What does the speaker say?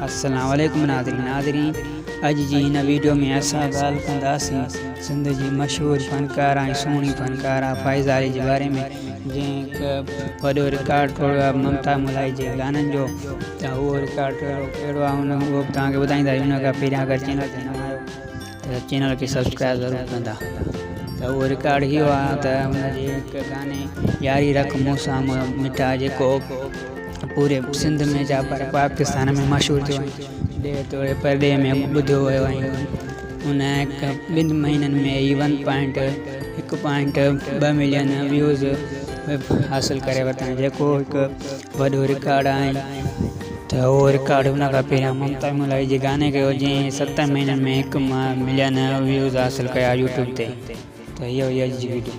अस्सलाम वालेकुम नाज़रीन अज जी इन वीडियो में असां ॻाल्हि कंदासीं सिंध जी मशहूर फनकार ऐं सुहिणी फनकारा फ़ाइज़ा अली जे बारे में, जंहिं हिकु वॾो रिकॉर्ड तोड़ियो आहे ममता मुलाई जे गाननि जो। त उहो रिकॉर्ड कहिड़ो आहे उहो बि तव्हांखे ॿुधाईंदासीं। उन खां पहिरियों अगरि चैनल ते न आयो त चैनल खे सब्सक्राइब ज़रूरु कंदा। त उहो रिकॉर्ड इहो आहे त हुनजे हिकु गाने यारी रख मूंसां मिठा, जेको पूरे सिंध में जा पर पाकिस्तान में मशहूरु थियो ॾे तोड़े परॾे में ॿुधियो वियो ऐं उन ॿिनि महीननि में 1.2 मिलियन व्यूज़ हासिलु करे वरिता, जेको हिकु वॾो रिकॉर्ड आहे। त उहो रिकॉर्ड हुन खां पहिरियों ममता मुलाई जे गाने कयो, जंहिं 7 महीननि में 1 मिलियन व्यूज़ हासिलु कया यूट्यूब ते। त इहो ई अॼु जी वीडियो।